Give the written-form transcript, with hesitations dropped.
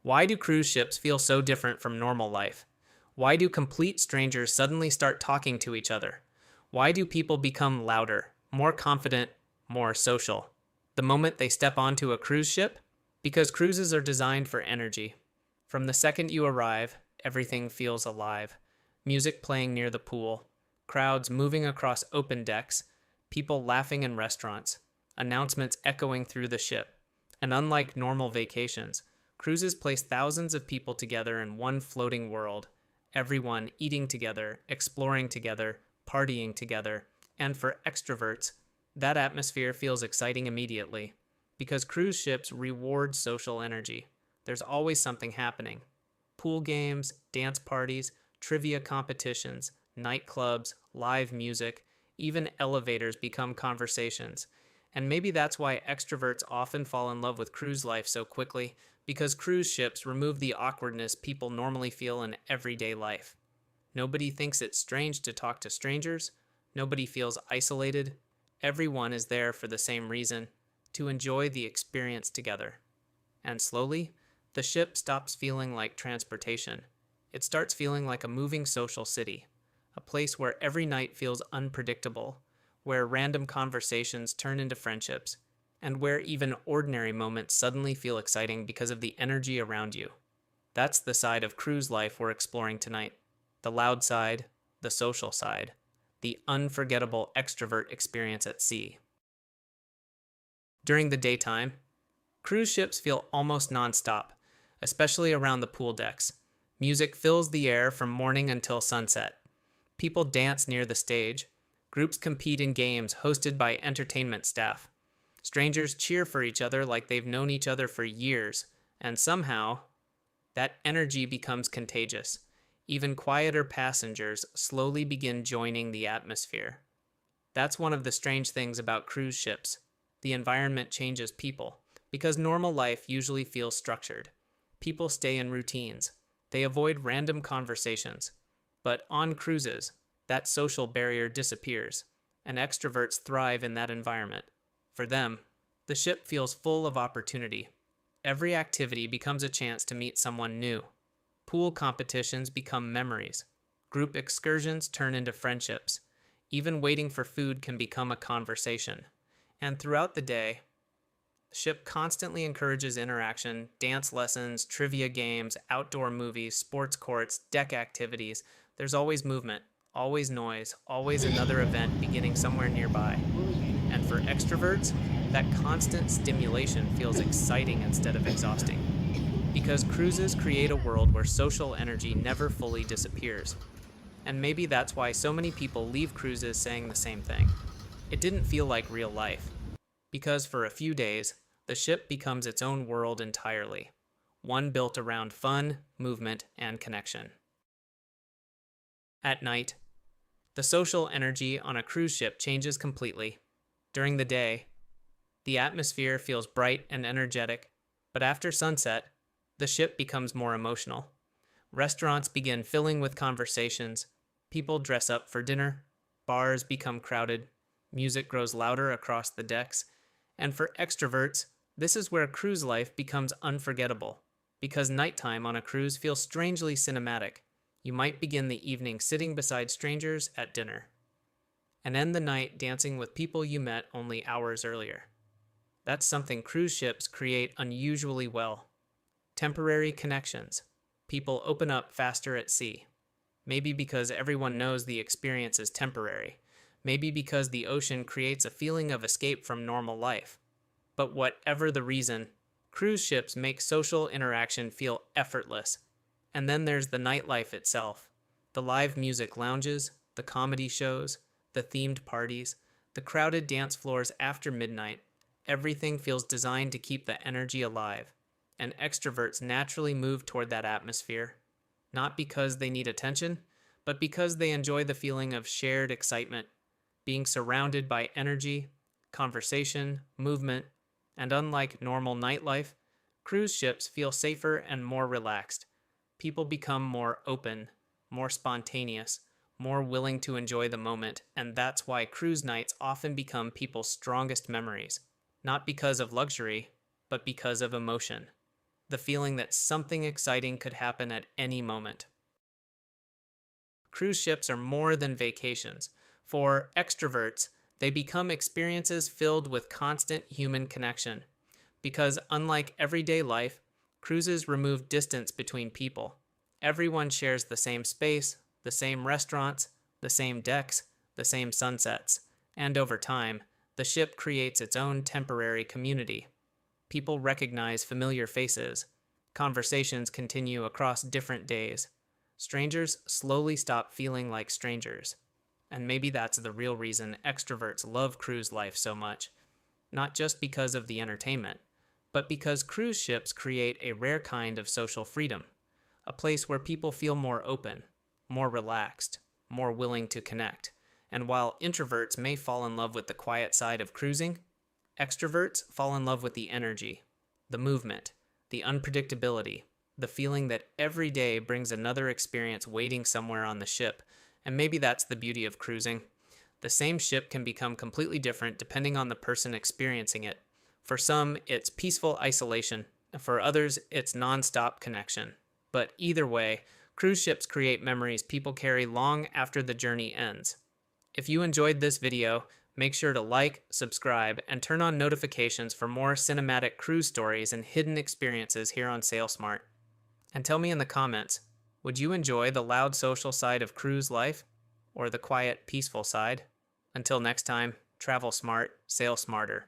Why do cruise ships feel so different from normal life? Why do complete strangers suddenly start talking to each other? Why do people become louder, more confident, more social the moment they step onto a cruise ship? Because cruises are designed for energy. From the second you arrive, everything feels alive. Music playing near the pool, crowds moving across open decks, people laughing in restaurants, announcements echoing through the ship. And unlike normal vacations, cruises place thousands of people together in one floating world, everyone eating together, exploring together, partying together. And for extroverts, that atmosphere feels exciting immediately because cruise ships reward social energy. There's always something happening: pool games, dance parties, trivia competitions, nightclubs, live music, even elevators become conversations. And maybe that's why extroverts often fall in love with cruise life so quickly, because cruise ships remove the awkwardness people normally feel in everyday life. Nobody thinks it's strange to talk to strangers. Nobody feels isolated. Everyone is there for the same reason: to enjoy the experience together. And slowly, the ship stops feeling like transportation. It starts feeling like a moving social city, a place where every night feels unpredictable, where random conversations turn into friendships, and where even ordinary moments suddenly feel exciting because of the energy around you. That's the side of cruise life we're exploring tonight: the loud side, the social side, the unforgettable extrovert experience at sea. During the daytime, cruise ships feel almost nonstop, especially around the pool decks. Music fills the air from morning until sunset. People dance near the stage. Groups compete in games hosted by entertainment staff. Strangers cheer for each other like they've known each other for years, and somehow, that energy becomes contagious. Even quieter passengers slowly begin joining the atmosphere. That's one of the strange things about cruise ships. The environment changes people, because normal life usually feels structured. People stay in routines. They avoid random conversations. But on cruises, that social barrier disappears, and extroverts thrive in that environment. For them, the ship feels full of opportunity. Every activity becomes a chance to meet someone new. Pool competitions become memories. Group excursions turn into friendships. Even waiting for food can become a conversation. And throughout the day, the ship constantly encourages interaction: dance lessons, trivia games, outdoor movies, sports courts, deck activities. There's always movement, always noise, always another event beginning somewhere nearby. And for extroverts, that constant stimulation feels exciting instead of exhausting, because cruises create a world where social energy never fully disappears. And maybe that's why so many people leave cruises saying the same thing: it didn't feel like real life. Because for a few days, the ship becomes its own world entirely, one built around fun, movement, and connection. At night, the social energy on a cruise ship changes completely. During the day, the atmosphere feels bright and energetic, but after sunset, the ship becomes more emotional. Restaurants begin filling with conversations, people dress up for dinner, bars become crowded, music grows louder across the decks, and for extroverts, this is where cruise life becomes unforgettable, because nighttime on a cruise feels strangely cinematic. You might begin the evening sitting beside strangers at dinner, and end the night dancing with people you met only hours earlier. That's something cruise ships create unusually well: temporary connections. People open up faster at sea. Maybe because everyone knows the experience is temporary. Maybe because the ocean creates a feeling of escape from normal life. But whatever the reason, cruise ships make social interaction feel effortless. And then there's the nightlife itself: the live music lounges, the comedy shows, the themed parties, the crowded dance floors after midnight. Everything feels designed to keep the energy alive. And extroverts naturally move toward that atmosphere, not because they need attention, but because they enjoy the feeling of shared excitement, being surrounded by energy, conversation, movement. And unlike normal nightlife, cruise ships feel safer and more relaxed. People become more open, more spontaneous, more willing to enjoy the moment, and that's why cruise nights often become people's strongest memories, not because of luxury, but because of emotion. the feeling that something exciting could happen at any moment. Cruise ships are more than vacations. For extroverts, they become experiences filled with constant human connection. Because unlike everyday life, cruises remove distance between people. Everyone shares the same space, the same restaurants, the same decks, the same sunsets, and over time, the ship creates its own temporary community. People recognize familiar faces. Conversations continue across different days. Strangers slowly stop feeling like strangers. And maybe that's the real reason extroverts love cruise life so much. Not just because of the entertainment, but because cruise ships create a rare kind of social freedom, a place where people feel more open, more relaxed, more willing to connect. And while introverts may fall in love with the quiet side of cruising, extroverts fall in love with the energy, the movement, the unpredictability, the feeling that every day brings another experience waiting somewhere on the ship. And maybe that's the beauty of cruising. The same ship can become completely different depending on the person experiencing it. For some, it's peaceful isolation. For others, it's nonstop connection. But either way, cruise ships create memories people carry long after the journey ends. If you enjoyed this video, make sure to like, subscribe, and turn on notifications for more cinematic cruise stories and hidden experiences here on SailSmart. And tell me in the comments, would you enjoy the loud social side of cruise life or the quiet, peaceful side? Until next time, travel smart, sail smarter.